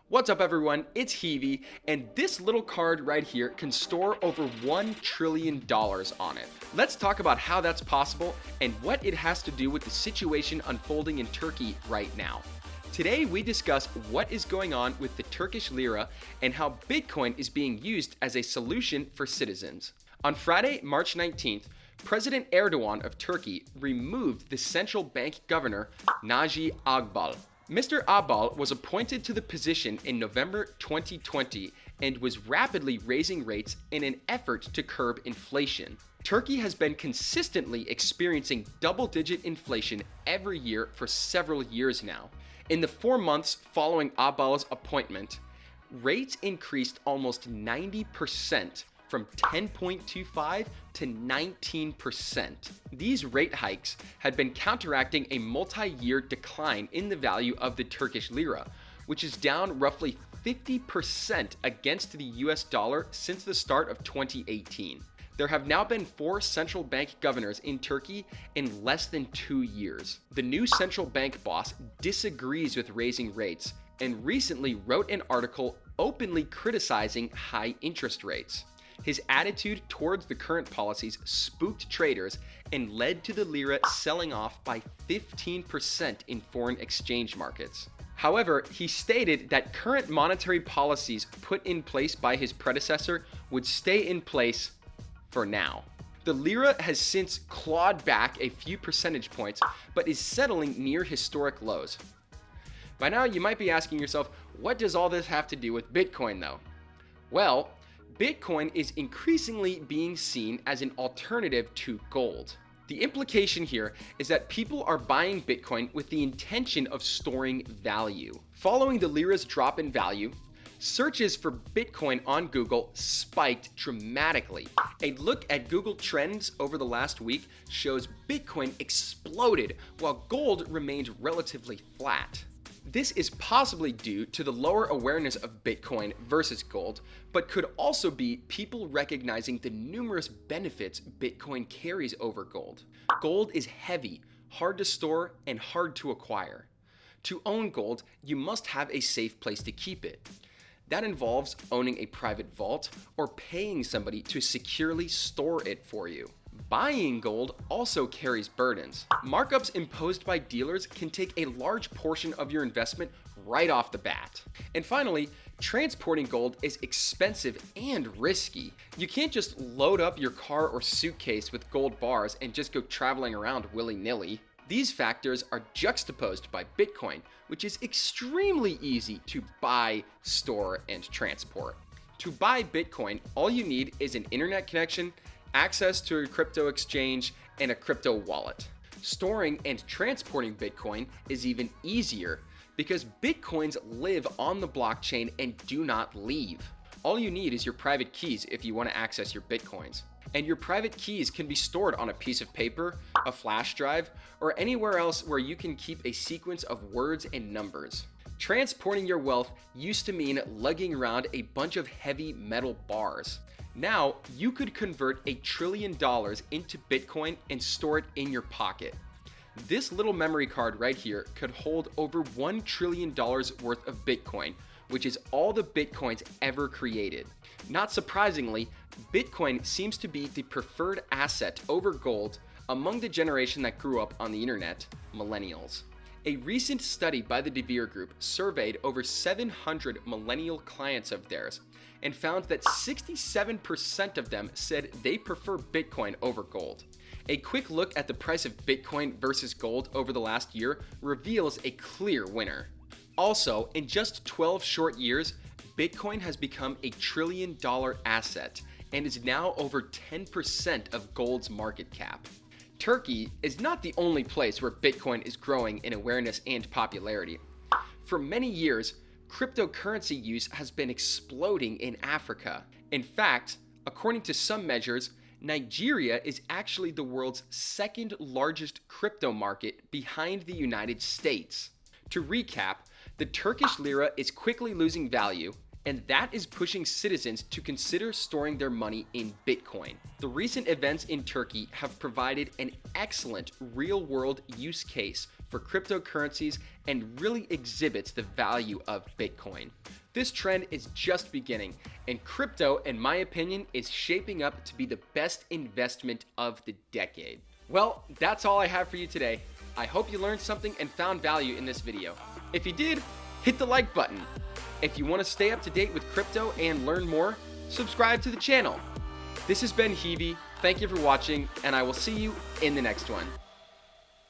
What's up everyone, it's Heavy, and this little card right here can store over $1 trillion on it. Let's talk about how that's possible and what it has to do with the situation unfolding in Turkey right now. Today we discuss what is going on with the Turkish Lira and how Bitcoin is being used as a solution for citizens. On Friday, March 19th, President Erdogan of Turkey removed the central bank governor Naci Ağbal. Mr. Ağbal was appointed to the position in November 2020 and was rapidly raising rates in an effort to curb inflation. Turkey has been consistently experiencing double-digit inflation every year for several years now. In the 4 months following Ağbal's appointment, rates increased almost 90%. From 10.25 to 19%. These rate hikes had been counteracting a multi-year decline in the value of the Turkish lira, which is down roughly 50% against the US dollar since the start of 2018. There have now been 4 central bank governors in Turkey in less than 2 years. The new central bank boss disagrees with raising rates and recently wrote an article openly criticizing high interest rates. His attitude towards the current policies spooked traders and led to the lira selling off by 15% in foreign exchange markets. However, he stated that current monetary policies put in place by his predecessor would stay in place for now. The lira has since clawed back a few percentage points, but is settling near historic lows. By now, you might be asking yourself, what does all this have to do with Bitcoin though? Well, Bitcoin is increasingly being seen as an alternative to gold. The implication here is that people are buying Bitcoin with the intention of storing value. Following the lira's drop in value, searches for Bitcoin on Google spiked dramatically. A look at Google Trends over the last week shows Bitcoin exploded while gold remained relatively flat. This is possibly due to the lower awareness of Bitcoin versus gold, but could also be people recognizing the numerous benefits Bitcoin carries over gold. Gold is heavy, hard to store, and hard to acquire. To own gold, you must have a safe place to keep it. That involves owning a private vault or paying somebody to securely store it for you. Buying gold also carries burdens. Markups imposed by dealers can take a large portion of your investment right off the bat. And finally, transporting gold is expensive and risky. You can't just load up your car or suitcase with gold bars and just go traveling around willy-nilly. These factors are juxtaposed by Bitcoin, which is extremely easy to buy, store, and transport. To buy Bitcoin, all you need is an internet connection, access to a crypto exchange, and a crypto wallet. Storing and transporting Bitcoin is even easier because Bitcoins live on the blockchain and do not leave. All you need is your private keys if you want to access your Bitcoins. And your private keys can be stored on a piece of paper, a flash drive, or anywhere else where you can keep a sequence of words and numbers. Transporting your wealth used to mean lugging around a bunch of heavy metal bars. Now, you could convert $1 trillion into Bitcoin and store it in your pocket. This little memory card right here could hold over $1 trillion worth of Bitcoin, which is all the Bitcoins ever created. Not surprisingly, Bitcoin seems to be the preferred asset over gold among the generation that grew up on the internet, Millennials. A recent study by the De Beer Group surveyed over 700 millennial clients of theirs and found that 67% of them said they prefer Bitcoin over gold. A quick look at the price of Bitcoin versus gold over the last year reveals a clear winner. Also, in just 12 short years, Bitcoin has become $1 trillion asset and is now over 10% of gold's market cap. Turkey is not the only place where Bitcoin is growing in awareness and popularity. For many years, cryptocurrency use has been exploding in Africa. In fact, according to some measures, Nigeria is actually the world's second largest crypto market behind the United States. To recap, the Turkish lira is quickly losing value, and that is pushing citizens to consider storing their money in Bitcoin. The recent events in Turkey have provided an excellent real-world use case for cryptocurrencies and really exhibits the value of Bitcoin. This trend is just beginning, and crypto, in my opinion, is shaping up to be the best investment of the decade. Well, that's all I have for you today. I hope you learned something and found value in this video. If you did, hit the like button. If you want to stay up to date with crypto and learn more, subscribe to the channel. This has been Hevie. Thank you for watching, and I will see you in the next one.